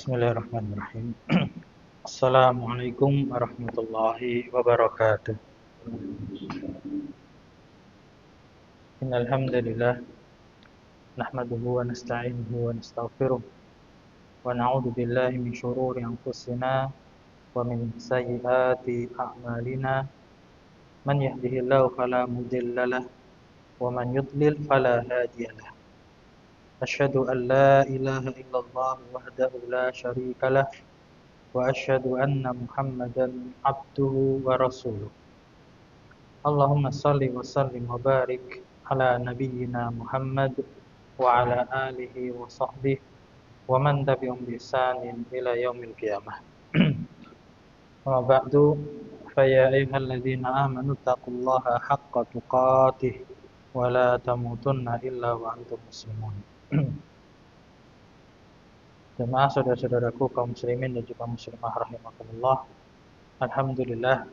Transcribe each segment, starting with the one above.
Bismillahirrahmanirrahim. Assalamualaikum warahmatullahi wabarakatuh. Innal hamdalillah nahmaduhu wa nasta'inuhu wa nastaghfiruh wa na'udzu billahi min shururi anfusina wa min sayyiati a'malina. Man yahdihillahu fala mudilla lahu wa man yudlil fala hadiya lahu. Asyhadu an la ilaha illallah wahdahu la syarika lah wa asyhadu anna Muhammadan abduhu wa rasuluh. Allahumma salli wa sallim wa barik ala nabiyyina Muhammad wa ala alihi wa sahbihi wa man tabi'ahum bi ihsanin ila yaumil qiyamah. Wa ba'du, fa ya ayyuhalladzina amanu taqullaha haqqa tuqatih wa la tamutunna illa wa antum muslimun. Jemaah saudara-saudaraku kaum muslimin dan juga muslimah rahimakumullah. Alhamdulillah,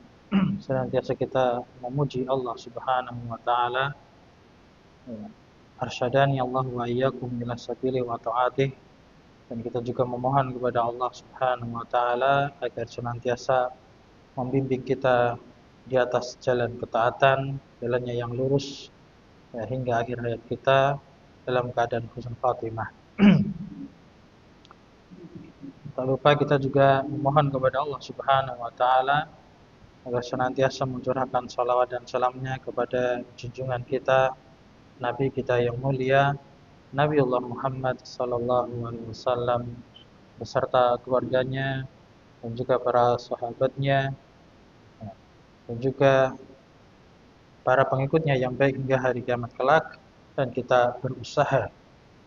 senantiasa kita memuji Allah Subhanahu wa taala. Arsyadani Allah wa iyyakum ila sabili wa ta'atih. Dan kita juga memohon kepada Allah Subhanahu wa taala agar senantiasa membimbing kita di atas jalan ketaatan, jalannya yang lurus hingga akhir hayat kita dalam keadaan husnul khatimah. Tak lupa kita juga memohon kepada Allah Subhanahu wa taala agar senantiasa mencurahkan salawat dan salamnya kepada junjungan kita, Nabi kita yang mulia, Nabi Allah Muhammad sallallahu alaihi wasallam beserta keluarganya dan juga para sahabatnya dan juga para pengikutnya yang baik hingga hari kiamat kelak. Dan kita berusaha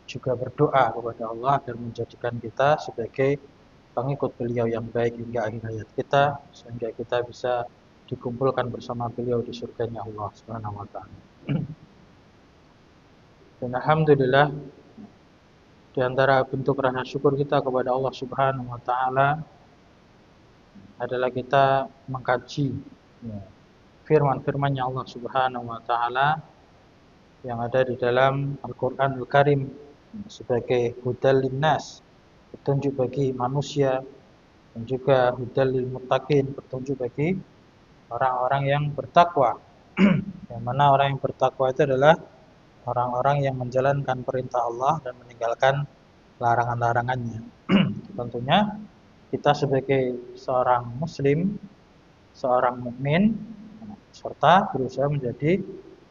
juga berdoa kepada Allah agar menjadikan kita sebagai pengikut beliau yang baik hingga akhir hayat kita, sehingga kita bisa dikumpulkan bersama beliau di surganya Allah Subhanahu wa taala. Dan alhamdulillah, di antara bentuk rasa syukur kita kepada Allah Subhanahu wa taala adalah kita mengkaji firman-firman-Nya Allah Subhanahu wa taala yang ada di dalam Al-Qur'anul Karim sebagai hudal linnas, petunjuk bagi manusia, dan juga hudal lil muttaqin, petunjuk bagi orang-orang yang bertakwa. Yang mana orang yang bertakwa itu adalah orang-orang yang menjalankan perintah Allah dan meninggalkan larangan-larangannya. Tentunya kita sebagai seorang muslim, seorang mukmin, serta berusaha menjadi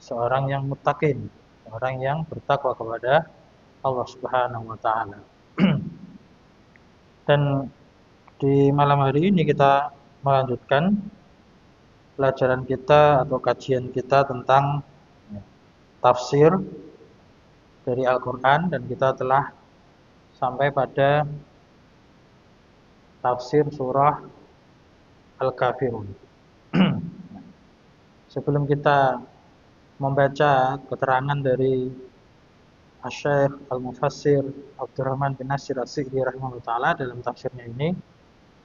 seorang yang muttaqin, orang yang bertakwa kepada Allah Subhanahu wa taala. Dan di malam hari ini kita melanjutkan pelajaran kita atau kajian kita tentang tafsir dari Al-Qur'an, dan kita telah sampai pada tafsir surah Al-Kafirun. Sebelum kita membaca keterangan dari Asy-Syaikh Al-Mufassir Abdurrahman bin Nasir As-Sa'di rahimahullah taala dalam tafsirnya ini,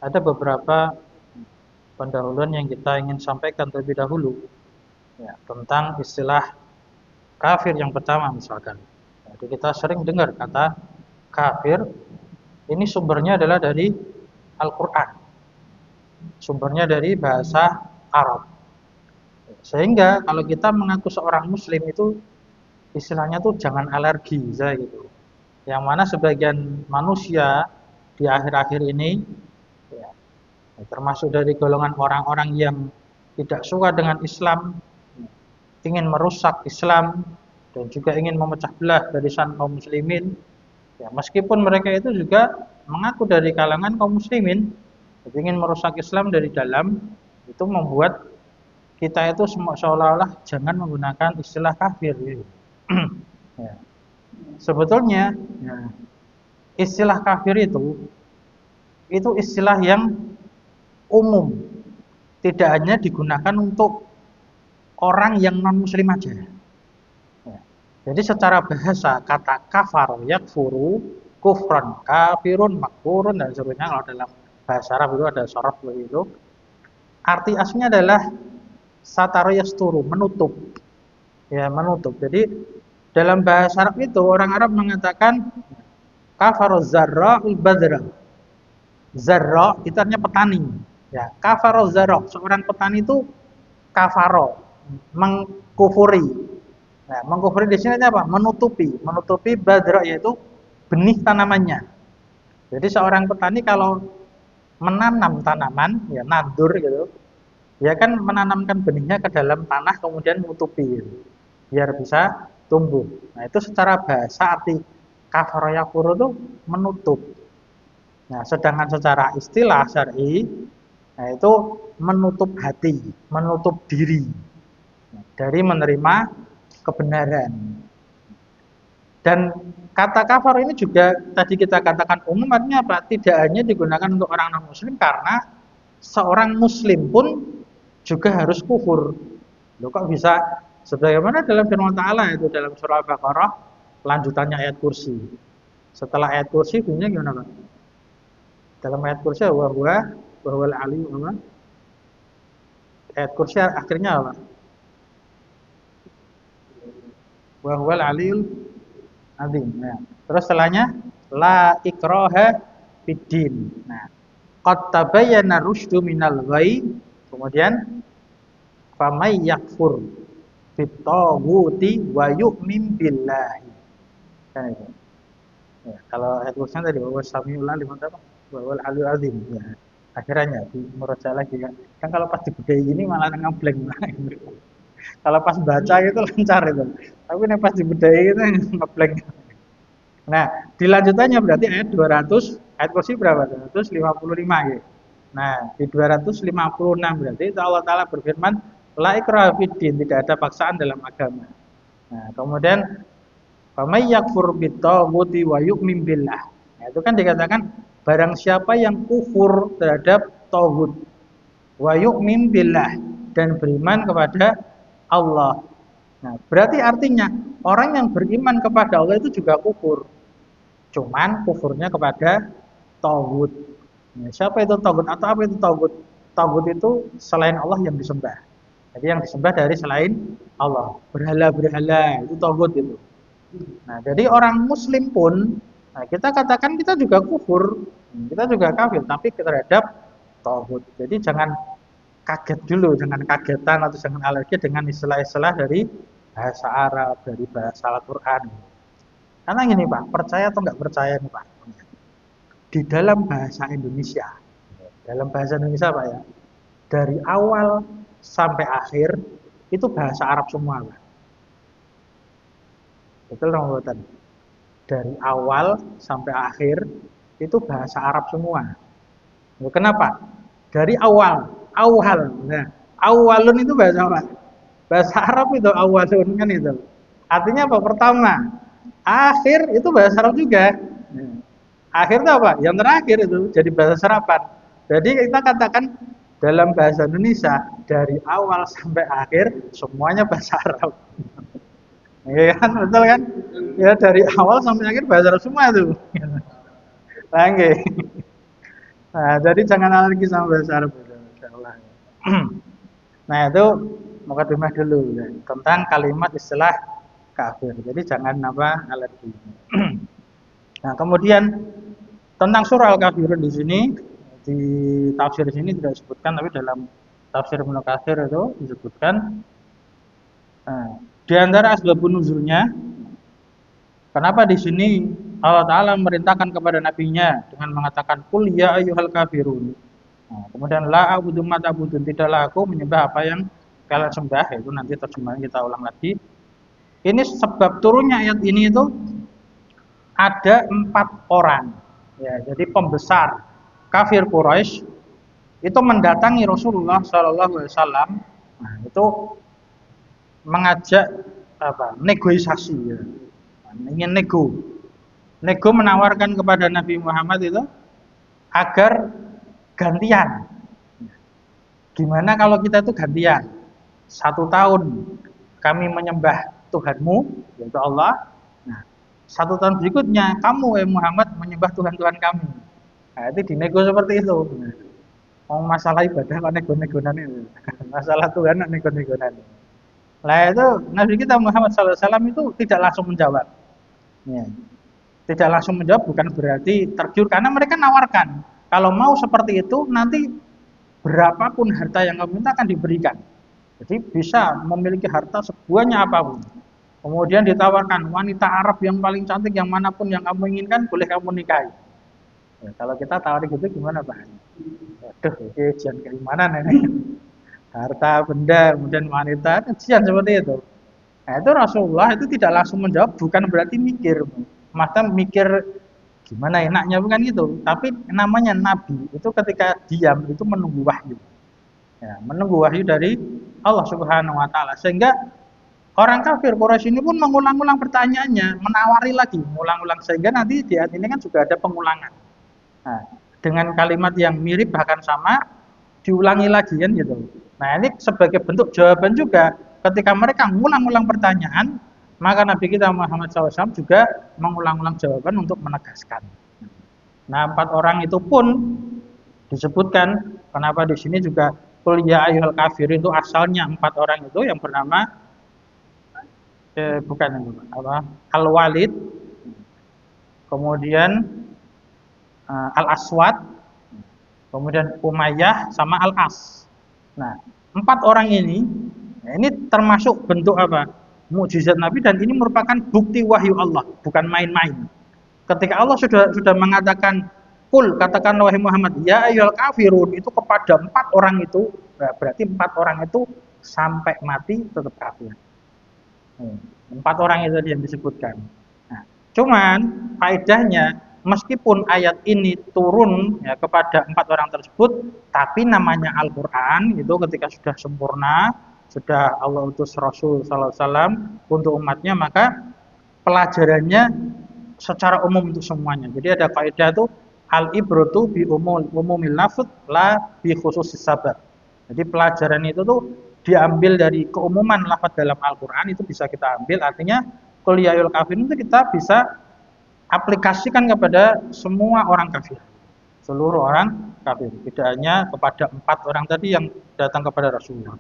ada beberapa pendahuluan yang kita ingin sampaikan terlebih dahulu tentang istilah kafir yang pertama misalkan. Jadi kita sering dengar kata kafir, ini sumbernya adalah dari Al-Qur'an. Sumbernya dari bahasa Arab. Sehingga kalau kita mengaku seorang muslim itu istilahnya tuh jangan alergi gitu. Yang mana sebagian manusia di akhir-akhir ini termasuk dari golongan orang-orang yang tidak suka dengan Islam, ingin merusak Islam dan juga ingin memecah belah barisan kaum muslimin. Meskipun mereka itu juga mengaku dari kalangan kaum muslimin, ingin merusak Islam dari dalam, itu membuat kita itu seolah-olah jangan menggunakan istilah kafir. Sebetulnya istilah kafir itu istilah yang umum, tidak hanya digunakan untuk orang yang non muslim aja. Jadi secara bahasa kata kafar, yakfuru, kufran, kafirun, makfurun dan sebagainya, kalau dalam bahasa Arab itu ada sorof begitu. Arti aslinya adalah satara yasturu, menutup. Menutup. Jadi dalam bahasa Arab itu orang Arab mengatakan kafaruz zarra'ul badra. Zarra itu artinya petani. Ya, kafaro zarra, seorang petani itu kafaro, mengkufuri. Nah, mengkufuri di sini apa? Menutupi badra yaitu benih tanamannya. Jadi seorang petani kalau menanam tanaman, ya nadur gitu, ya kan menanamkan benihnya ke dalam tanah kemudian menutupi gitu, biar bisa tumbuh. Nah, itu secara bahasa arti kafaro yakfuru itu menutup. Nah, sedangkan secara istilah syar'i, nah itu menutup hati, menutup diri dari menerima kebenaran. Dan kata kafar ini juga tadi kita katakan umum, artinya apa? Tidak hanya digunakan untuk orang non-muslim, karena seorang muslim pun juga harus kufur. Loh, kok bisa? Sebagaimana dalam firman Ta'ala itu dalam surah Al-Baqarah, lanjutannya ayat kursi. Setelah ayat kursi bunyinya gimana, Pak? Dalam ayat kursi wal ali apa? Ayat kursi akhirnya apa? Wal aliyul azim. Nah, terus setelahnya la ikraha fiddin. Nah, qad tabayyana rusydu minal ghai. Kemudian famay yakfur bittaghuti wa yu'min billahi. Kan itu. Ya, kalau ayat kursinya tadi bahwa samiul alim apa? Wal aliyul azim. Ya. Akhirnya di murojaah lagi kan. Kan kalau pas dibedai gini malah ngeblank. Kalau pas baca gitu lancar itu. Tapi nih pas dibedai gitu ngeblank. Nah, dilanjutannya berarti ayat 200, ayat kursi berapa? 255 gitu. Nah, di 256 berarti itu Allah Ta'ala berfirman, la ikraha fiddin, tidak ada paksaan dalam agama. Nah, kemudian famay yakfur bittaghuti wa yu'min billah. Nah, itu kan dikatakan barang siapa yang kufur terhadap tauhid wa yu'min billah dan beriman kepada Allah. Nah, berarti artinya orang yang beriman kepada Allah itu juga kufur. Cuman kufurnya kepada tauhid. Nah, siapa itu tauhid atau apa itu tauhid? Tauhid itu selain Allah yang disembah. Jadi yang disembah dari selain Allah. Berhala-berhala itu tauhid itu. Nah, jadi orang muslim pun, nah kita katakan kita juga kufur, kita juga kafir, tapi terhadap tauhid. Jadi jangan kaget dulu, jangan kagetan atau jangan alergi dengan istilah-istilah dari bahasa Arab, dari bahasa Al-Quran. Karena gini Pak, percaya atau nggak percaya nih Pak, di dalam bahasa Indonesia Pak ya, dari awal sampai akhir itu bahasa Arab semua Pak. Betul dong buatan? Dari awal sampai akhir itu bahasa Arab semua. Nah, kenapa? Dari awal. Nah, awalun itu bahasa apa? Bahasa Arab itu awalun kan itu. Artinya apa? Pertama. Akhir itu bahasa Arab juga. Akhir itu apa? Yang terakhir itu jadi bahasa serapan. Jadi kita katakan dalam bahasa Indonesia dari awal sampai akhir semuanya bahasa Arab. Iya kan, betul kan? Ya dari awal sampai akhir bahasa Arab semua itu. Lagi. Nah, jadi jangan alergi sama bahasa Arab. Nah, itu mukadimah dulu ya, tentang kalimat istilah kafir. Jadi jangan alergi. Nah, kemudian tentang surah Al-Kafirun di sini, di tafsir sini tidak disebutkan, tapi dalam tafsir Ibnu Katsir itu disebutkan. Nah, di antara asbabun nuzulnya, kenapa di sini Allah Ta'ala memerintahkan kepada nabinya dengan mengatakan qul ya ayyuhal kafirun. Nah, kemudian la a'budu ma ta'budun, tidaklah aku menyembah apa yang kalian sembah, itu nanti terjemahan kita ulang lagi. Ini sebab turunnya ayat ini itu ada 4 orang. Ya, jadi pembesar kafir Quraisy itu mendatangi Rasulullah SAW. Nah, itu mengajak negosiasi ya. Ingin nego menawarkan kepada Nabi Muhammad itu agar gantian. Gimana kalau kita itu gantian? 1 tahun kami menyembah Tuhanmu, yaitu Allah. Nah, 1 tahun berikutnya kamu Muhammad menyembah Tuhan-Tuhan kami. Nah, itu dinego seperti itu. Mau masalah ibadah kok nego-negonan itu. Masalah Tuhan kok nego-negonan. Nah, itu Nabi kita Muhammad SAW itu tidak langsung menjawab. Ya. Tidak langsung menjawab bukan berarti tergiur, karena mereka nawarkan. Kalau mau seperti itu, nanti berapapun harta yang kamu minta akan diberikan. Jadi bisa memiliki harta sebanyak apapun. Kemudian ditawarkan wanita Arab yang paling cantik yang manapun yang kamu inginkan boleh kamu nikahi. Ya, kalau kita tawarin gitu gimana Pak? Aduh, ini ujian keimanan ini. Harta, benda, kemudian wanita, ujian seperti itu. Nah, itu Rasulullah itu tidak langsung menjawab, bukan berarti mikir. Maka mikir gimana enaknya bukan gitu. Tapi namanya Nabi itu ketika diam itu menunggu wahyu. Ya, menunggu wahyu dari Allah Subhanahu wa taala. Sehingga orang kafir Quraisy ini pun mengulang-ulang pertanyaannya, menawari lagi, mengulang-ulang sehingga nanti di ayat ini kan juga ada pengulangan. Nah, dengan kalimat yang mirip bahkan sama diulangi lagi kan gitu. Nah, ini sebagai bentuk jawaban juga ketika mereka mengulang-ulang pertanyaan, maka Nabi kita Muhammad SAW juga mengulang-ulang jawaban untuk menegaskan. Nah, 4 orang itu pun disebutkan kenapa di sini juga qul ya ayyuhal kafirin itu asalnya 4 orang itu yang bernama bukan apa Al-Walid, kemudian Al-Aswad, kemudian Umayyah sama Al-As. Nah, 4 orang ini termasuk bentuk apa? Mukjizat Nabi dan ini merupakan bukti wahyu Allah, bukan main-main. Ketika Allah sudah mengatakan kul katakanlah wahai Muhammad ya ayyuhal kafirun itu kepada 4 orang itu, berarti 4 orang itu sampai mati tetap kafir. 4 orang itu yang disebutkan. Nah, cuman faedahnya meskipun ayat ini turun ya kepada 4 orang tersebut, tapi namanya Al-Quran itu ketika sudah sempurna, sudah Allah utus Rasul Sallallahu Alaihi Wasallam untuk umatnya, maka pelajarannya secara umum untuk semuanya. Jadi ada kaidah itu al-ibratu bi umumil lafz la bi khususis sabab. Jadi pelajaran itu tuh diambil dari keumuman lafaz dalam Al-Quran itu bisa kita ambil, artinya qul ya ayyuhal kafirun itu kita bisa aplikasikan kepada semua orang kafir, seluruh orang kafir, tidak hanya kepada 4 orang tadi yang datang kepada Rasulullah.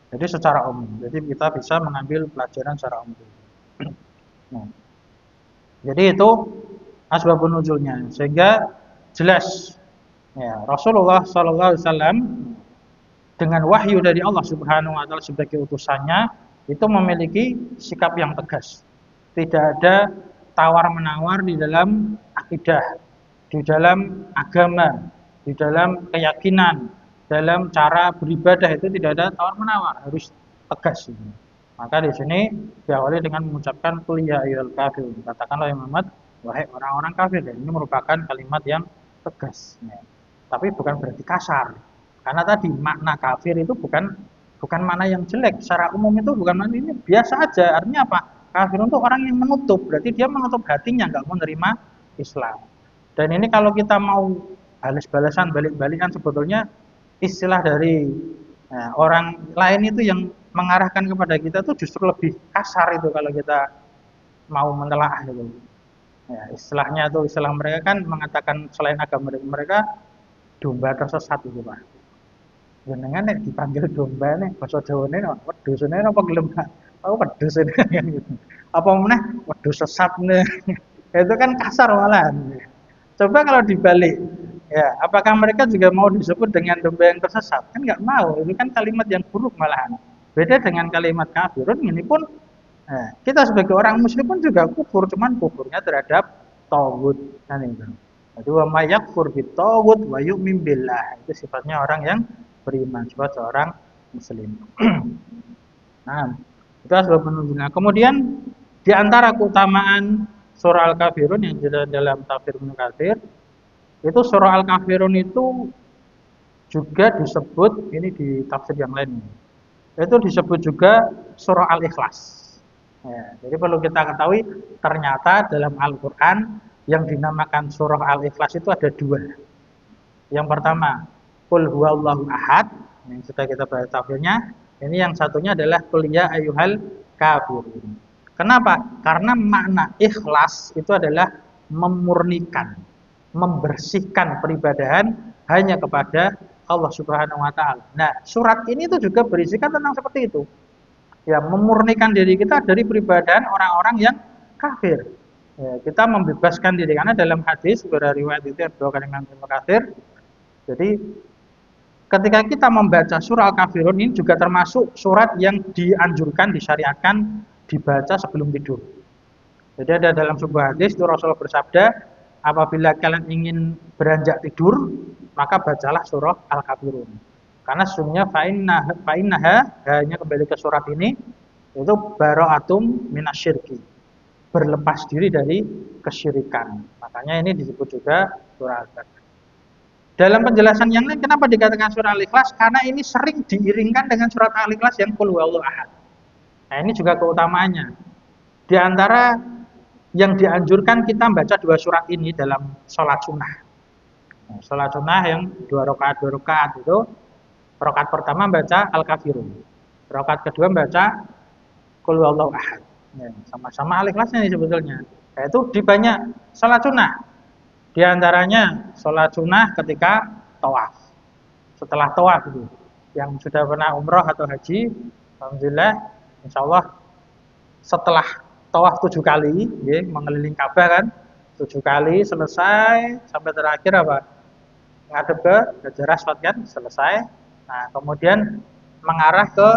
Jadi secara umum, jadi kita bisa mengambil pelajaran secara umum. Nah, jadi itu asbabun nuzulnya, sehingga jelas ya Rasulullah Sallallahu Alaihi Wasallam dengan wahyu dari Allah Subhanahu Wa Taala sebagai utusannya itu memiliki sikap yang tegas. Tidak ada tawar-menawar di dalam akidah, di dalam agama, di dalam keyakinan, dalam cara beribadah itu tidak ada tawar-menawar, harus tegas. Maka di sini diawali dengan mengucapkan qul ya ayyuhal kafirun. Katakanlah ya Muhammad, wahai orang-orang kafir. Dan ini merupakan kalimat yang tegas. Ya. Tapi bukan berarti kasar. Karena tadi makna kafir itu bukan makna yang jelek. Secara umum itu bukan makna ini biasa aja. Artinya apa? Kafir itu orang yang menutup. Berarti dia menutup hatinya, nggak mau menerima Islam. Dan ini kalau kita mau balas-balasan, balik-balikan sebetulnya istilah dari orang lain itu yang mengarahkan kepada kita itu justru lebih kasar itu kalau kita mau menelaah gitu. Ya, istilahnya itu istilah mereka kan mengatakan selain agama mereka domba tersesat itu Pak. Jenengan nek dipanggil domba nek basa Jawane wedhus ne apa gelem aku wedhus ini gitu. Apa meneh wedhus sesat nih. Itu kan kasar malahan. Coba kalau dibalik ya, apakah mereka juga mau disebut dengan domba yang tersesat? Kan nggak mau. Ini kan kalimat yang buruk malahan. Beda dengan kalimat kafirun, ini pun kita sebagai orang muslim pun juga kufur, cuman kufurnya terhadap tauhid kan itu. Jadi wa may yakfur bit tauhid wa yu'min billah. Itu sifatnya orang yang beriman, sifat seorang muslim. Nah, itu asbab nuzulnya. Kemudian di antara keutamaan surah Al-Kafirun yang dalam tafsir Ibnu Katsir, itu surah Al-Kafirun itu juga disebut ini di tafsir yang lain. Itu disebut juga surah Al-Ikhlas. Ya, jadi perlu kita ketahui ternyata dalam Al-Quran yang dinamakan surah Al-Ikhlas itu ada 2. Yang pertama qul huwallahu ahad yang sudah kita bahas tafsirnya. Ini yang satunya adalah qul ya ayyuhal kafirun. Kenapa? Karena makna ikhlas itu adalah memurnikan, membersihkan peribadahan hanya kepada Allah Subhanahu wa taala. Nah, surat ini tuh juga berisikan tentang seperti itu. Ya, memurnikan diri kita dari peribadahan orang-orang yang kafir. Ya, kita membebaskan diri karena dalam hadis riwayat itu yang dibawakan Imam Ibnu Katsir, Jadi ketika kita membaca surah Al-Kafirun ini juga termasuk surat yang dianjurkan, disyariatkan dibaca sebelum tidur. Jadi ada dalam sebuah hadis itu Rasulullah bersabda, apabila kalian ingin beranjak tidur, maka bacalah surah Al-Kafirun. Karena sesungguhnya fa'innaha hanya kembali ke surat ini itu bara'atum minasyirki, berlepas diri dari kesyirikan. Makanya ini disebut juga surah Al-Kafirun. Dalam penjelasan yang lain, kenapa dikatakan surah Al-Ikhlas? Karena ini sering diiringkan dengan surat Al-Ikhlas yang Qul huwallahu ahad. Nah, ini juga keutamaannya. Di antara yang dianjurkan kita membaca dua surat ini dalam sholat sunnah. Nah, sholat sunnah yang dua rakaat itu, rakaat pertama baca Al-Kafirun, rakaat kedua baca Qul huwallahu ahad. Ya, sama-sama Al-Ikhlasnya ini sebetulnya. Yaitu di banyak sholat sunnah. Di antaranya sholat sunnah ketika tawaf. Setelah tawaf itu, yang sudah pernah umroh atau haji, alhamdulillah, insya Allah setelah tawaf 7 kali, ya, mengelilingi Ka'bah kan, 7 kali selesai sampai terakhir apa? Ngadep ke Hajar Aswad kan, selesai. Nah, kemudian mengarah ke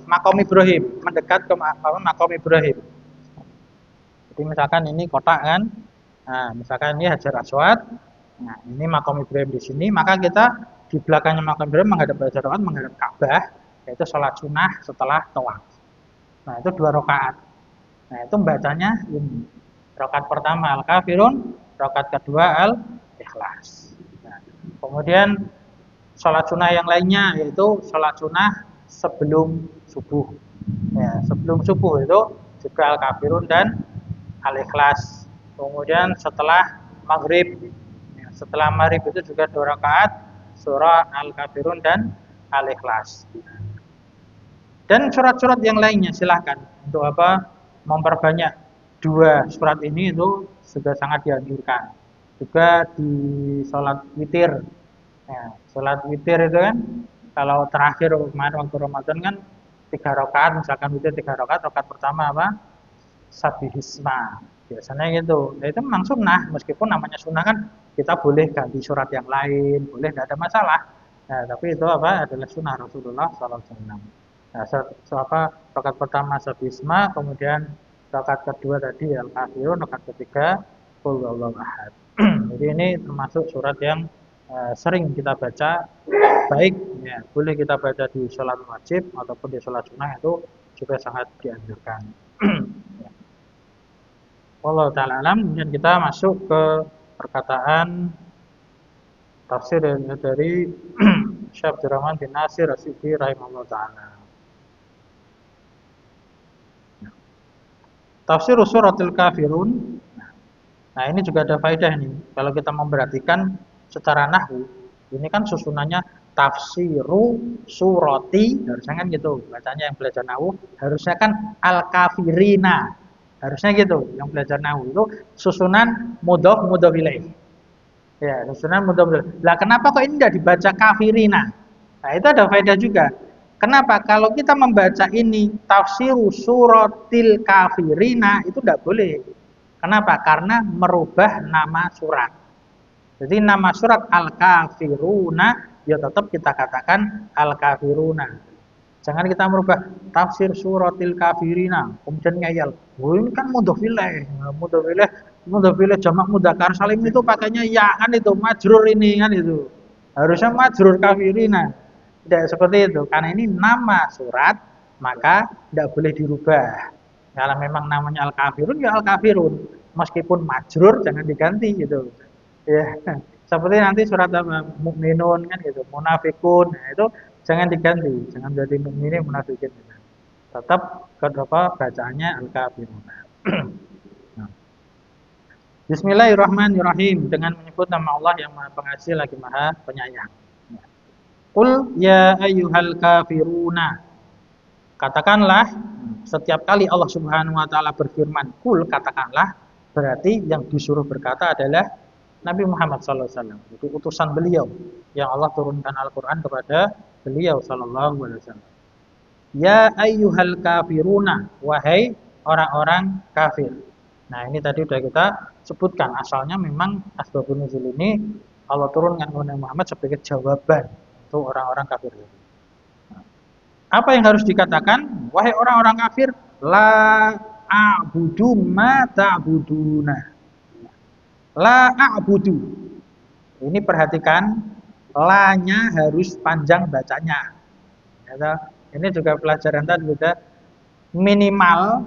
Maqam Ibrahim, mendekat ke Maqam Ibrahim. Jadi misalkan ini kotak kan. Nah, misalkan ini Hajar Aswad, nah ini Maqam Ibrahim di sini, maka kita di belakangnya Maqam Ibrahim menghadap Hajar Aswad, menghadap Ka'bah, yaitu sholat sunnah setelah tawaf. Nah, itu 2 rakaat. Nah, itu bacanya ini. Rakaat pertama Al-Kafirun, rakaat kedua Al-Ikhlas. Nah, kemudian sholat sunnah yang lainnya yaitu sholat sunnah sebelum subuh. Ya, sebelum subuh itu juga Al-Kafirun dan Al-Ikhlas. Kemudian setelah maghrib, ya, setelah maghrib itu juga 2 rakaat surah Al-Kafirun dan Al-Ikhlas. Dan surat-surat yang lainnya silahkan untuk apa memperbanyak 2 surat ini itu sudah sangat dianjurkan. Juga di sholat witir, ya, sholat witir itu kan kalau terakhir kemarin waktu Ramadan kan 3 rakaat, misalkan witir 3 rakaat, rakaat pertama apa? Sabihisma. Biasanya gitu. Nah, itu memang sunnah, meskipun namanya sunnah kan kita boleh ganti surat yang lain, boleh, tidak ada masalah. Nah, tapi itu apa? Adalah sunnah Rasulullah SAW. Nah, rakaat pertama Sabihisma, kemudian rakaat kedua tadi Al-Kafirun, rakaat ketiga Qul huwallahu ahad. Jadi ini termasuk surat yang sering kita baca, baik ya, boleh kita baca di sholat wajib ataupun di sholat sunnah, itu juga sangat dianjurkan. Ya. Wallahu ta'ala alam. Kemudian kita masuk ke perkataan tafsir dari Syekh Abdurrahman bin Nasir As-Sa'di rahimahullah ta'ala. Tafsir suratul Kafirun. Nah, ini juga ada faedah nih. Kalau kita memperhatikan secara nahwu, ini kan susunannya tafsiru surati, harusnya kan gitu. Bacanya yang belajar nahwu harusnya kan al-kafirina. Harusnya gitu, yang belajar nahwu itu susunan mudhof mudhof ilaih. Ya, susunan mudhof ilaih. Lah kenapa kok ini tidak dibaca kafirina? Nah, itu ada faedah juga. Kenapa? Kalau kita membaca ini tafsiru suratil kafirina itu tidak boleh. Kenapa? Karena merubah nama surat. Jadi nama surat Al-Kafiruna ya tetap kita katakan Al-Kafiruna. Jangan kita merubah tafsir suratil kafirina, kemudian ngeyel. Oh, ini kan mudhof ilaih. Mudhof ilaih jamak mudzakkar salim itu pakainya ya kan, itu majrur ini kan, itu. Harusnya majrur kafirina. Tidak seperti itu. Karena ini nama surat, maka tidak boleh dirubah. Kalau memang namanya Al-Kafirun ya Al-Kafirun. Meskipun majrur jangan diganti gitu. Ya. Seperti nanti surat Mukminun kan gitu, Munafikun. Nah, itu jangan diganti, jangan jadi mukminin munafikin. Tetap kedua bacaannya Al-Kafirun. Nah. Bismillahirrahmanirrahim, dengan menyebut nama Allah yang Maha Pengasih lagi Maha Penyayang. Qul ya ayyuhal kafiruna. Katakanlah, setiap kali Allah Subhanahu wa taala berfirman, "Qul," katakanlah, berarti yang disuruh berkata adalah Nabi Muhammad SAW, itu utusan beliau yang Allah turunkan Al-Quran kepada beliau SAW. Ya ayyuhal kafiruna, wahai orang-orang kafir. Nah, ini tadi sudah kita sebutkan, asalnya memang asbabun nuzul ini Allah turunkan kepada Muhammad sebagai jawaban untuk orang-orang kafir. Apa yang harus dikatakan? Wahai orang-orang kafir, la a'budu ma ta'buduna. La a'budu. Ini perhatikan, la-nya harus panjang bacanya. Ini juga pelajaran tadi juga minimal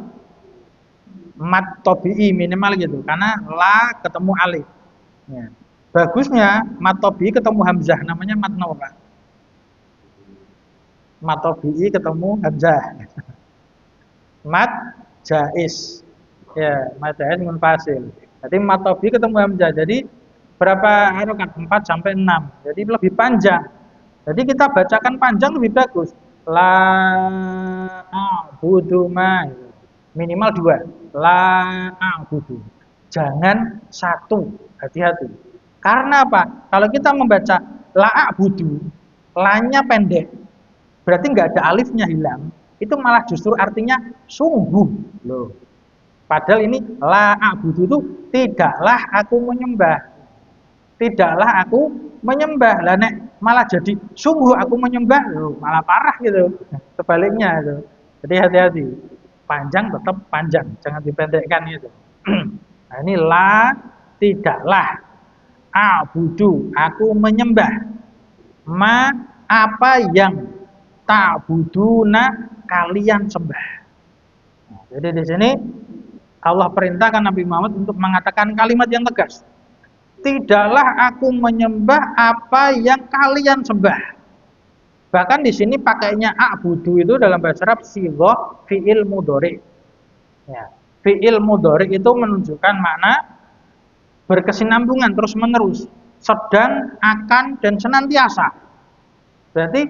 mat tobi'i minimal gitu, karena la ketemu alif. Ya. Bagusnya mat tobi'i ketemu hamzah, namanya mat apa? Mat tobi'i ketemu hamzah. Mat jaiz. Ya, mat jaiz munfasil. Jadi mat tobi'i ketemu hamzah. Jadi berapa harokat? 4 sampai 6. Jadi lebih panjang. Jadi kita bacakan panjang lebih bagus. La a'budu ma. Minimal 2. La a'budu. Jangan 1. Hati-hati. Karena apa? Kalau kita membaca la a'budu, la-nya pendek. Berarti nggak ada alifnya hilang. Itu malah justru artinya sungguh. Loh. Padahal ini la a'budu itu tidaklah aku menyembah. Tidaklah aku menyembah. Lah nek malah jadi sungguh aku menyembah, loh, malah parah gitu. Sebaliknya itu. Jadi hati-hati. Panjang tetap panjang, jangan dipendekkan gitu. Nah, ini la tidaklah a'budu aku menyembah ma apa yang ta'buduna kalian sembah. Nah, jadi di sini Allah perintahkan Nabi Muhammad untuk mengatakan kalimat yang tegas. Tidaklah aku menyembah apa yang kalian sembah. Bahkan di sini pakainya a'budu itu dalam bahasa Arab sighah fi'il mudhari. Ya, fi'il mudhari itu menunjukkan makna berkesinambungan terus-menerus, sedang, akan, dan senantiasa. Berarti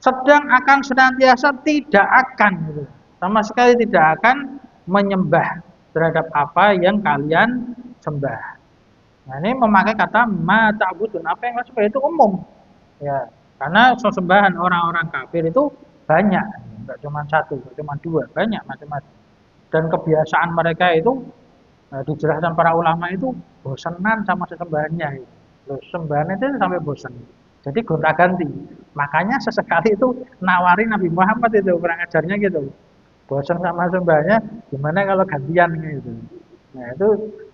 sedang, akan, senantiasa, tidak akan gitu. Sama sekali tidak akan menyembah terhadap apa yang kalian sembah. Nah, ini memakai kata ma ta'budun, apa yang disembah itu umum. Ya, karena sesembahan orang-orang kafir itu banyak, enggak cuma 1, enggak cuma 2, banyak macam-macam. Dan kebiasaan mereka itu dijelaskan para ulama itu bosanan sama sesembahannya. Loh, sembahan itu sampai bosan. Jadi gonta-ganti. Makanya sesekali itu nawarin Nabi Muhammad itu orang ajarnya gitu. Bosan sama sembahannya, gimana kalau gantian gitu. Nah, itu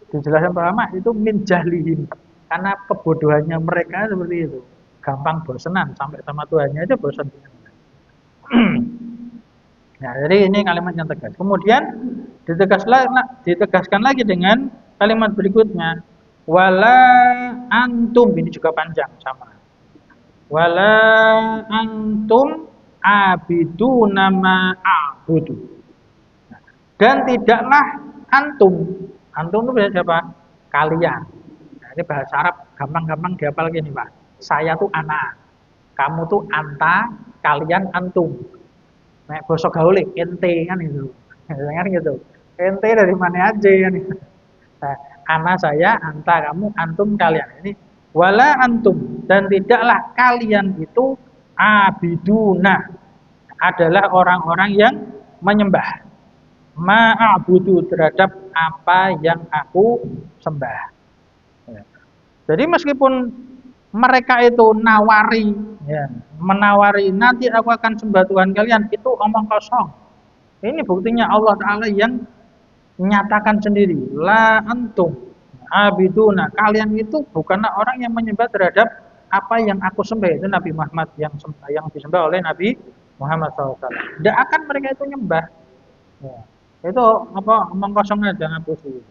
dijelaskan para ulama itu min jahlihim, karena kebodohannya mereka seperti itu, gampang bosenan sampai sama Tuhannya aja bosan. Nah, jadi ini kalimat yang tegas. Kemudian ditegaskan lagi dengan kalimat berikutnya, wala antum, ini juga panjang sama. Wala antum abiduna ma a'budu. Dan tidaklah antum. Antum itu bisa siapa? Kalian. Nah, ini bahasa Arab gampang-gampang dihafal gini, Pak. Saya tuh ana, kamu tuh anta, kalian antum. Nek basa gaul ente kan itu. Kan gitu. Ente dari mana aja kan itu. Nah, ana saya, anta kamu, antum kalian. Ini wala antum, dan tidaklah kalian itu abiduna, adalah orang-orang yang menyembah ma'abudu, terhadap apa yang aku sembah. Ya. Jadi meskipun mereka itu nawari, ya, menawari nanti aku akan sembah Tuhan kalian, itu omong kosong. Ini buktinya Allah Ta'ala yang menyatakan sendiri, la antum abiduna, kalian itu bukanlah orang yang menyembah terhadap apa yang aku sembah. Itu Nabi Muhammad yang disembah oleh Nabi Muhammad SAW. Tidak akan mereka itu nyembah. Ya. Itu apa omong kosong aja, ngapusi.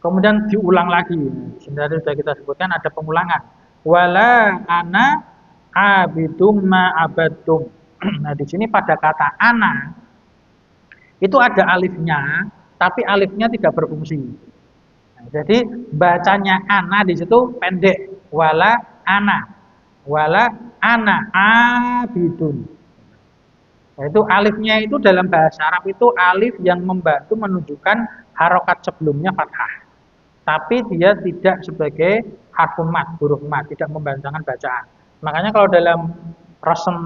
Kemudian diulang lagi. Sebenarnya sudah kita sebutkan ada pengulangan. Wala ana abidum ma abadtum. Nah, di sini pada kata ana itu ada alifnya, tapi alifnya tidak berfungsi. Nah, jadi bacanya ana di situ pendek. Wala ana abidun. Nah, itu alifnya itu dalam bahasa Arab itu alif yang membantu menunjukkan harokat sebelumnya fathah. Tapi dia tidak sebagai harfun mat, huruf mat, tidak membantakan bacaan. Makanya kalau dalam Rasm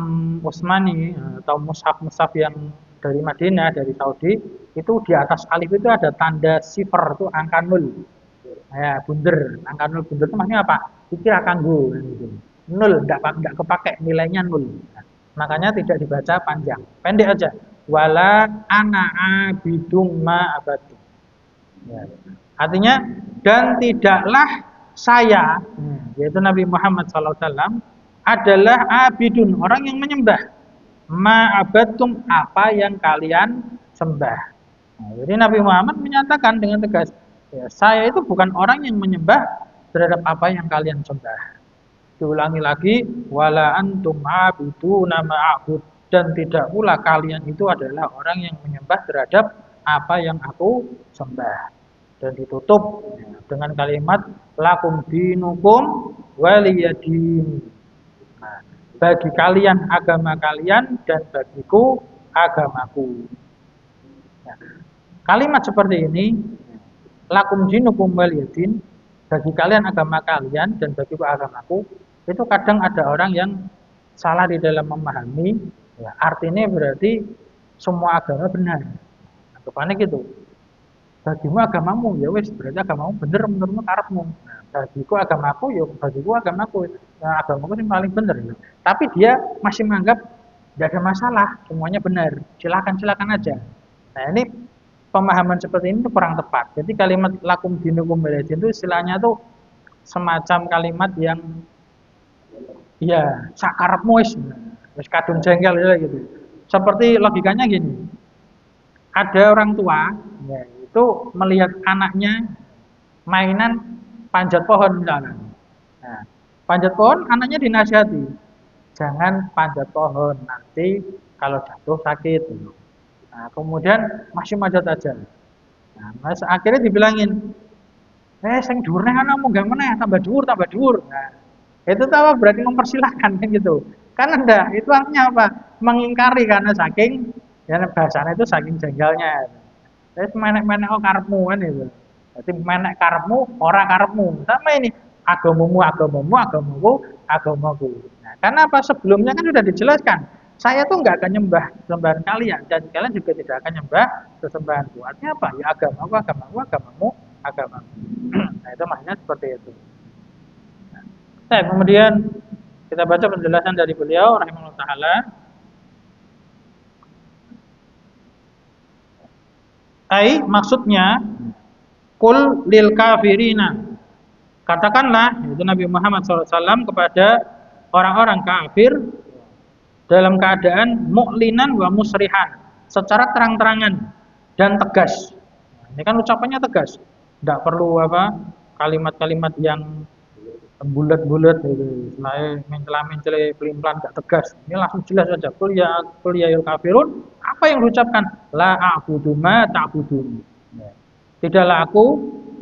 Utsmani atau mushaf-mushaf yang dari Madinah, dari Saudi, itu di atas alif itu ada tanda sifar, itu angka 0. Ya, bunder. Angka 0 bunder itu maksudnya apa? Dikira kanggo gitu. Nol, enggak kepake, nilainya nol. Nah, makanya tidak dibaca panjang. Pendek aja. Wala ana abidum ma abadu. Ya. Artinya dan tidaklah saya, yaitu Nabi Muhammad SAW adalah abidun, orang yang menyembah ma'abatum, apa yang kalian sembah. Nah, jadi Nabi Muhammad menyatakan dengan tegas, ya, saya itu bukan orang yang menyembah terhadap apa yang kalian sembah. Diulangi lagi, wala antum abiduna ma'abud, dan tidak pula kalian itu adalah orang yang menyembah terhadap apa yang aku sembah. Dan ditutup dengan kalimat lakum dinukum waliyadin. Nah, bagi kalian agama kalian dan bagiku agamaku. Nah, kalimat seperti ini, lakum dinukum waliyadin, bagi kalian agama kalian dan bagiku agamaku, itu kadang ada orang yang salah di dalam memahami, ya, artinya berarti semua agama benar. Anggapannya gitu. Bagimu agamamu, ya wes berarti agamamu bener menurutmu karepmu. Nah, bagiku agamaku, ya bagiku agamaku. Nah, agamaku yang paling bener. Ya. Tapi dia masih menganggap tidak ada masalah, semuanya benar. Silakan aja. Nah, ini pemahaman seperti ini tuh kurang tepat. Jadi kalimat lakum dinukum waliyadin itu istilahnya tuh semacam kalimat yang ya sakarepmu wis kadung jengkel gitu. Seperti logikanya gini. Ada orang tua, ya, itu melihat anaknya mainan panjat pohon misalnya. Nah, panjat pohon anaknya dinasihati, jangan panjat pohon nanti kalau jatuh sakit. Nah, kemudian masih manjat aja. Nah, mas akhirnya dibilangin, sing dhuwur anakmu gak meneh, tambah dhuwur. Nah, itu apa berarti mempersilahkan kan gitu. Kan enggak, itu artinya apa? Mengingkari karena saking ya bahasanya itu saking jengkelnya. Terus menek-menek oh karepmu kan itu. Jadi menek karepmu, ora karepmu. Sama ini agamamu, agamaku. Nah, karena apa? Sebelumnya kan sudah dijelaskan. Saya tuh nggak akan nyembah sembahan kalian dan kalian juga tidak akan nyembah sesembahanku. Artinya apa? Ya agamamu. Nah, itu maksudnya seperti itu. Nah, kemudian kita baca penjelasan dari beliau rahimahullah taala. Maksudnya kul lil kafirina, katakanlah itu Nabi Muhammad SAW kepada orang-orang kafir dalam keadaan mu'linan wa musrihan, secara terang-terangan dan tegas. Ini kan ucapannya tegas, tidak perlu apa kalimat-kalimat yang bulat-bulat gitu. Selain mencela-mencela pelin-pelan gak tegas. Ini langsung jelas saja. Qul ya kafirun, apa yang diucapkan? La a'budu ma ta'budun. Tidaklah aku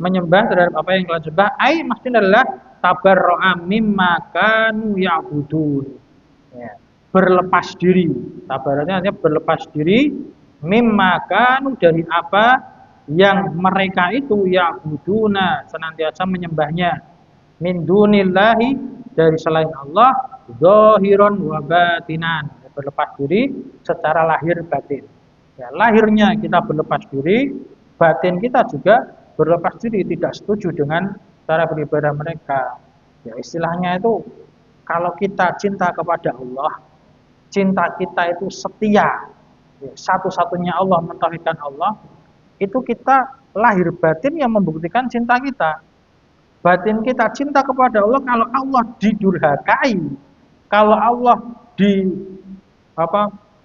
menyembah terhadap apa yang kalian sembah. Maksudnya adalah tabarra'a mimma kanu ya'budun. Ya. Berlepas diri. Tabarra'nya artinya berlepas diri mimma kanu, dari apa yang mereka itu ya'buduna, senantiasa menyembahnya. Min dunillahi, dari selain Allah, zahiron wa batinan, berlepas diri secara lahir batin. Ya, lahirnya kita berlepas diri, batin kita juga berlepas diri, tidak setuju dengan cara beribadah mereka. Ya, istilahnya itu kalau kita cinta kepada Allah, cinta kita itu setia, ya, satu-satunya Allah, mentauhidkan Allah, itu kita lahir batin yang membuktikan cinta kita. Batin kita cinta kepada Allah kalau Allah didurhakai, kalau Allah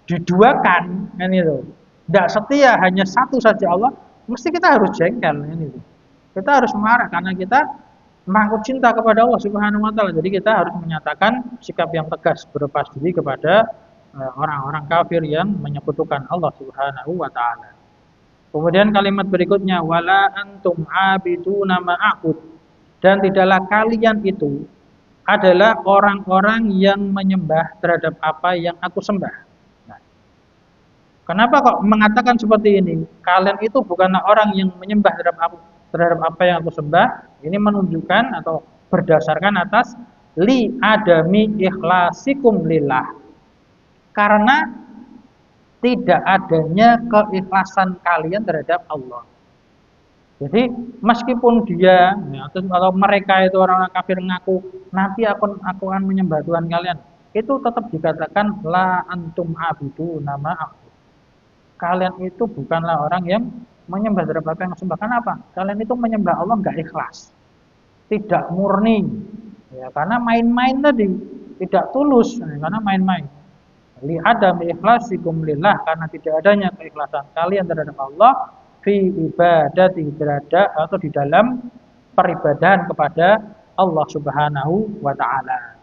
diduakan, kan itu. Tidak setia hanya satu saja Allah, mesti kita harus jengkel, kan itu. Kita harus marah karena kita mengaku cinta kepada Allah Subhanahu wa taala. Jadi kita harus menyatakan sikap yang tegas, berlepas diri kepada orang-orang kafir yang menyekutukan Allah Subhanahu wa taala. Kemudian kalimat berikutnya, wala antum abiduna ma a'bud, dan tidaklah kalian itu adalah orang-orang yang menyembah terhadap apa yang aku sembah. Nah, kenapa kok mengatakan seperti ini? Kalian itu bukanlah orang yang menyembah terhadap apa yang aku sembah. Ini menunjukkan atau berdasarkan atas li adami ikhlasikum lillah, karena tidak adanya keikhlasan kalian terhadap Allah. Jadi meskipun dia ya, atau mereka itu orang-orang kafir ngaku nanti aku akan menyembah Tuhan kalian, itu tetap dikatakan la antum abidu nama aku. Kalian itu bukanlah orang yang menyembah terhadap apa yang sembah. Kenapa? Kalian itu menyembah Allah nggak ikhlas, tidak murni. Ya, karena main-main tadi, tidak tulus, ya, karena main-main. Li adam ikhlasikum lillah, karena tidak adanya keikhlasan kalian terhadap Allah fi ibadati berada atau di dalam peribadahan kepada Allah Subhanahu wa taala.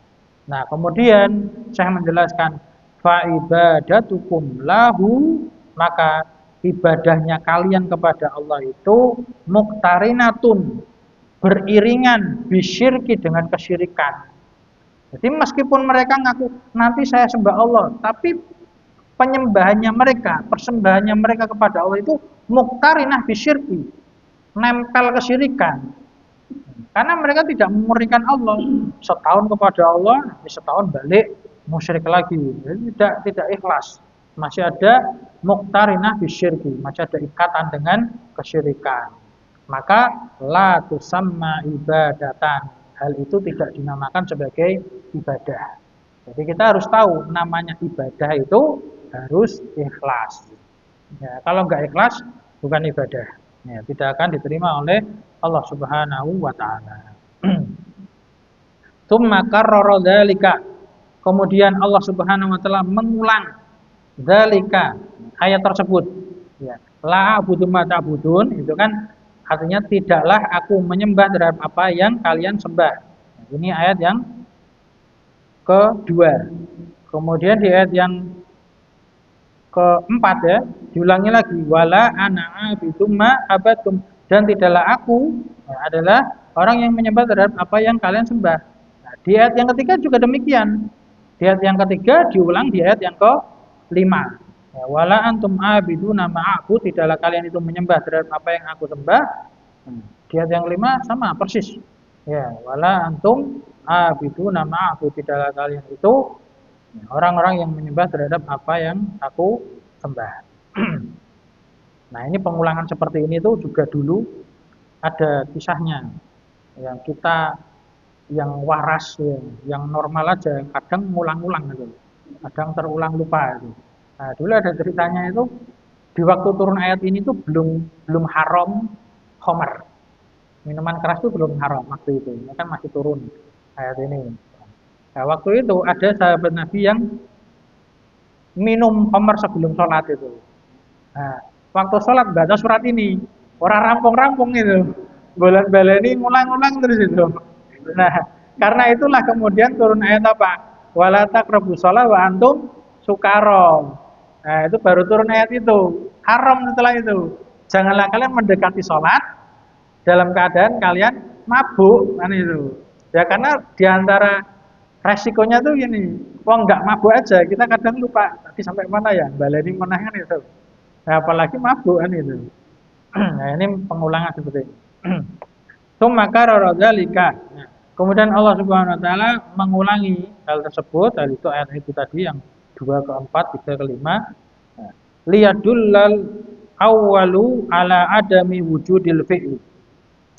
Nah, kemudian saya menjelaskan fa ibadatukum lahu, maka ibadahnya kalian kepada Allah itu muqtarinatun, beriringan bisyirki, dengan kesyirikan. Jadi meskipun mereka ngaku nanti saya sembah Allah, tapi penyembahannya mereka, persembahannya mereka kepada Allah itu muqtarinah bisyirki, nempel kesyirikan. Karena mereka tidak memurnikan Allah. Setahun kepada Allah, setahun balik musyrik lagi. Jadi tidak ikhlas. Masih ada muqtarinah bisyirki, masih ada ikatan dengan kesyirikan. Maka la tusamma ibadatan. Hal itu tidak dinamakan sebagai ibadah. Jadi kita harus tahu namanya ibadah itu harus ikhlas. Ya, kalau nggak ikhlas bukan ibadah. Ya, tidak akan diterima oleh Allah Subhanahu wa taala. Tsumma karrara dzalika. Kemudian Allah Subhanahu wa taala mengulang dzalika, ayat tersebut. Ya, la a'budu ma ta'budun, itu kan artinya tidaklah aku menyembah terhadap apa yang kalian sembah. Nah, ini ayat yang kedua. Kemudian di ayat yang keempat ya, diulangi lagi, wala ana abidu ma abatum, dan tidaklah aku adalah orang yang menyembah terhadap apa yang kalian sembah. Nah, di ayat yang ketiga juga demikian. Di ayat yang ketiga diulang di ayat yang kelima. Ya, wala antum abidu nama aku, tidaklah kalian itu menyembah terhadap apa yang aku sembah. Di ayat yang kelima sama persis. Ya, wala antum abidu nama aku, tidaklah kalian itu orang-orang yang menyembah terhadap apa yang aku sembah. Nah, ini pengulangan seperti ini tuh juga dulu ada kisahnya. Yang kita yang waras, yang normal aja, kadang ngulang-ulang gitu. Kadang terulang lupa itu. Nah, dulu ada ceritanya itu di waktu turun ayat ini tuh belum haram khamar. Minuman keras itu belum haram waktu itu. Ini kan masih turun ayat ini. Nah, waktu itu ada sahabat Nabi yang minum khamar sebelum sholat itu. Nah, waktu sholat baca surat ini, orang rampung-rampung itu, bolan-baleni ngulang-ngulang terus itu. Nah, karena itulah kemudian turun ayat apa? Wala taqrabus shalah wa antum sukara. Nah, itu baru turun ayat itu. Haram setelah itu. Janganlah kalian mendekati sholat dalam keadaan kalian mabuk, kan itu. Ya karena diantara resikonya tuh gini, wong nggak mabuk aja, kita kadang lupa tadi sampai mana ya, baleni mana kan itu. Nah, apalagi mabuk kan itu. Nah, ini pengulangan seperti ini. Tsumma karrara dzalika. Kemudian Allah Subhanahu wa taala mengulangi hal tersebut, hal itu ayat itu tadi yang 2 ke 4, 3 ke 5. Liyadullal awwalu ala adami wujudil fi'li.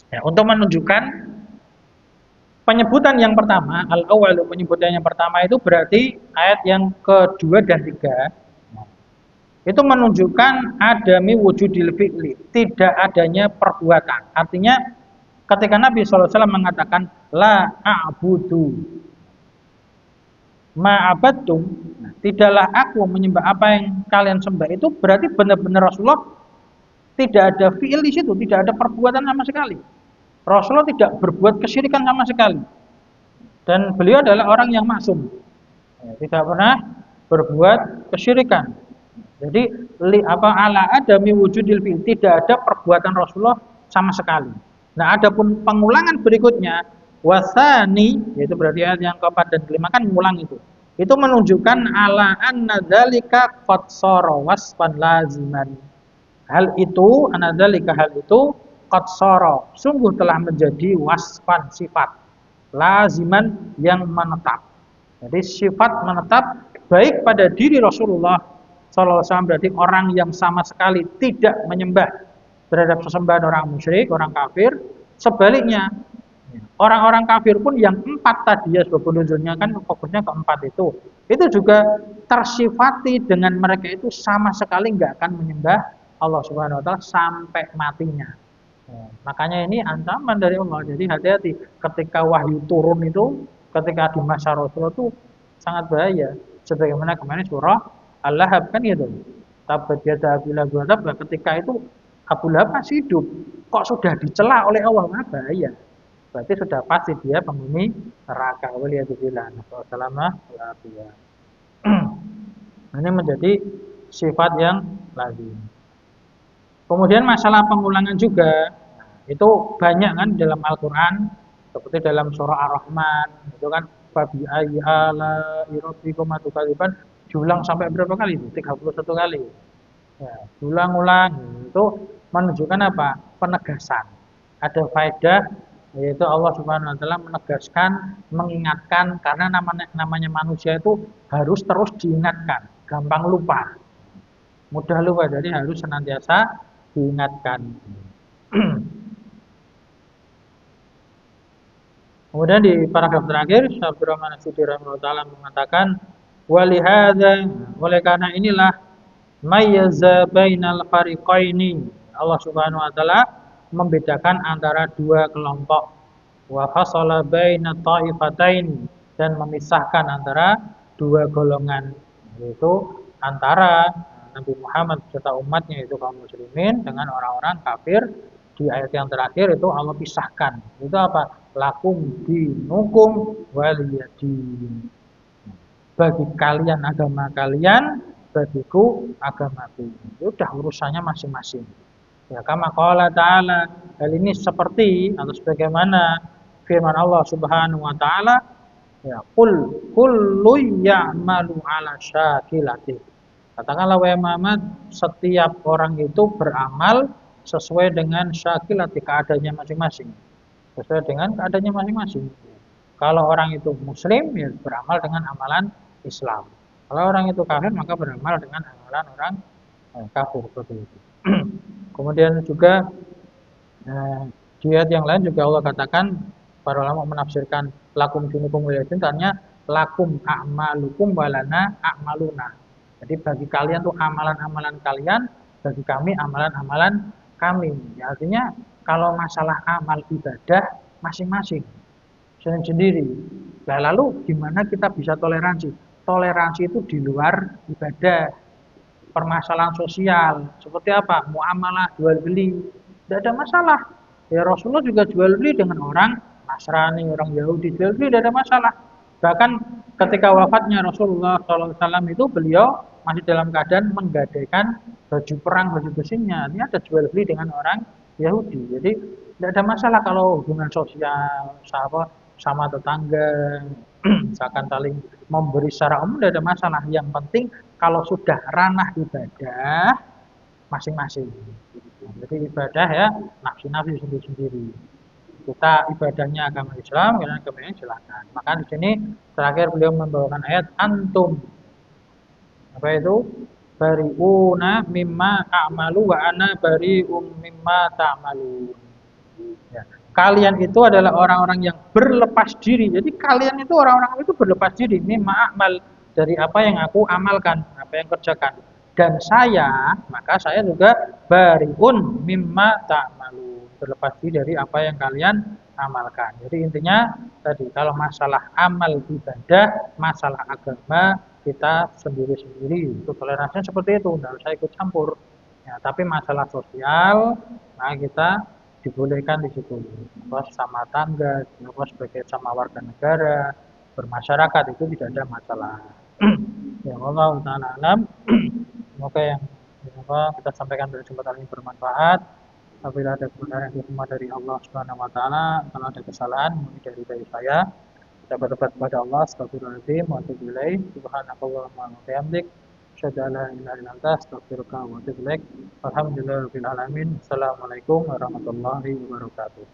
Ya, untuk menunjukkan penyebutan yang pertama, al-awwalu, penyebutan yang pertama itu berarti ayat yang kedua dan 3. Itu menunjukkan adami wujudil fi'li, tidak adanya perbuatan. Artinya ketika Nabi SAW mengatakan la a'budu ma'abattum, tidaklah aku menyembah apa yang kalian sembah, itu berarti benar-benar Rasulullah tidak ada fi'il di situ, tidak ada perbuatan sama sekali. Rasulullah tidak berbuat kesyirikan sama sekali. Dan beliau adalah orang yang maksum. Tidak pernah berbuat kesyirikan. Jadi ala adami wujudil fi'il, tidak ada perbuatan Rasulullah sama sekali. Nah, adapun pengulangan berikutnya wasani, yaitu berarti ayat yang keempat dan kelima kan mengulang itu. Itu menunjukkan ala anna dzalika qad sara wasfan laziman. Hal itu, anna dzalika, hal itu qad sara, sungguh telah menjadi wasfan, sifat laziman yang menetap. Jadi sifat menetap baik pada diri Rasulullah SAW, berarti orang yang sama sekali tidak menyembah terhadap sesembahan orang musyrik, orang kafir. Sebaliknya, orang-orang kafir pun yang empat tadi ya sebab nuzulnya kan fokusnya ke empat itu juga tersifati dengan mereka itu sama sekali nggak akan menyembah Allah Subhanahu Wa Taala sampai matinya. Makanya ini ancaman dari Allah. Jadi hati-hati ketika wahyu turun itu, ketika di masa Rasul itu sangat bahaya. Sebagaimana kemarin surah Al-Lahab kan gitu. Tabat yada Abi Lahab wa tab, ketika itu Abu Lahab masih hidup. Kok sudah dicela oleh Allah? Nah, bahaya. Berarti sudah pasti dia penghuni neraka. Waliyadzubillah. Wassalamualaikum. Ini menjadi sifat yang lazim. Kemudian masalah pengulangan juga itu banyak kan dalam Al-Qur'an, seperti dalam surah Ar-Rahman, itu kan fabi ayyi ala rabbikum tukadziban diulang sampai berapa kali itu? 31 kali. Ya, diulang-ulang itu menunjukkan apa? Penegasan. Ada faedah yaitu Allah Subhanahu wa taala menegaskan, mengingatkan karena namanya manusia itu harus terus diingatkan, gampang lupa. Mudah lupa, jadi harus senantiasa diingatkan. Kemudian di paragraf terakhir, Syekh Abdurrahman As-Sudi rahimahullah taala mengatakan, walihada, oleh karena inilah mayyaza bainal fariqaini. Allah Subhanahu wa taala membedakan antara dua kelompok. Wa fasala bainat ta'ifatain, dan memisahkan antara dua golongan, yaitu antara Nabi Muhammad serta umatnya itu kaum muslimin dengan orang-orang kafir. Di ayat yang terakhir itu Allah pisahkan. Itu apa? Lakum dinukum waliyadin. Bagi kalian agama kalian, bagiku agamaku. Itu udah urusannya masing-masing. Ya, kama qala ta'ala, hal ini seperti atau sebagaimana firman Allah Subhanahu wa taala, ya, qul kullu ya'malu 'ala syakilatihi. Katakanlah wahai Muhammad, setiap orang itu beramal sesuai dengan syakilati, keadaannya masing-masing. Sesuai dengan keadaannya masing-masing. Kalau orang itu muslim, ya beramal dengan amalan Islam. Kalau orang itu kafir, maka beramal dengan amalan orang kafir seperti itu. Kemudian juga di ayat yang lain juga Allah katakan, para ulama menafsirkan lakum dinukum waliyadin, artinya lakum a'malukum walana a'maluna. Jadi bagi kalian tuh amalan-amalan kalian, bagi kami amalan-amalan kami. Ya, artinya kalau masalah amal ibadah masing-masing sendiri. Nah, lalu gimana kita bisa toleransi? Toleransi itu di luar ibadah. Permasalahan sosial seperti apa? Muamalah, jual beli, tidak ada masalah. Ya Rasulullah juga jual beli dengan orang Nasrani, orang Yahudi, jual beli tidak ada masalah. Bahkan ketika wafatnya Rasulullah SAW itu beliau masih dalam keadaan menggadaikan baju perang, baju besinya. Ini ada jual beli dengan orang Yahudi. Jadi tidak ada masalah kalau hubungan sosial sama tetangga, misalkan saling memberi secara umum, tidak ada masalah. Yang penting kalau sudah ranah ibadah masing-masing. Jadi ibadah ya nafsi-nafsi sendiri-sendiri. Kita ibadahnya agama Islam, kemudian kemudian silakan. Maka di sini terakhir beliau membawakan ayat antum. Apa itu? Bari'una mimma a'malu wa ana bari'um mimma ta'malun. Ya. Kalian itu adalah orang-orang yang berlepas diri. Jadi kalian itu orang-orang itu berlepas diri mimma a'mal, dari apa yang aku amalkan, apa yang kerjakan. Dan saya, maka saya juga bari'un mimma ta'malun, berlepas diri dari apa yang kalian amalkan. Jadi intinya tadi, kalau masalah amal ibadah, masalah agama, kita sendiri-sendiri. Itu toleransinya seperti itu, tidak usah ikut campur. Ya, tapi masalah sosial, nah kita dibolehkan di situ. Sama tangga, sebagai sama warga negara, bermasyarakat itu tidak ada masalah. Ya Allah Ta'ala alam. Semoga yang kita sampaikan pada kesempatan ini bermanfaat. Apabila ada kebenaran yang semua dari Allah Subhanahu wa taala, kalau ada kesalahan mungkin dari saya, kita bertobat kepada Allah, astagfirullahaladzim, wa atubu ilaih, subhanakallahumma wa bihamdik, asyhadu an la ilaha illa anta, astaghfiruka wa atubu ilaik. Alhamdulillahirabbil alamin. Assalamualaikum warahmatullahi wabarakatuh.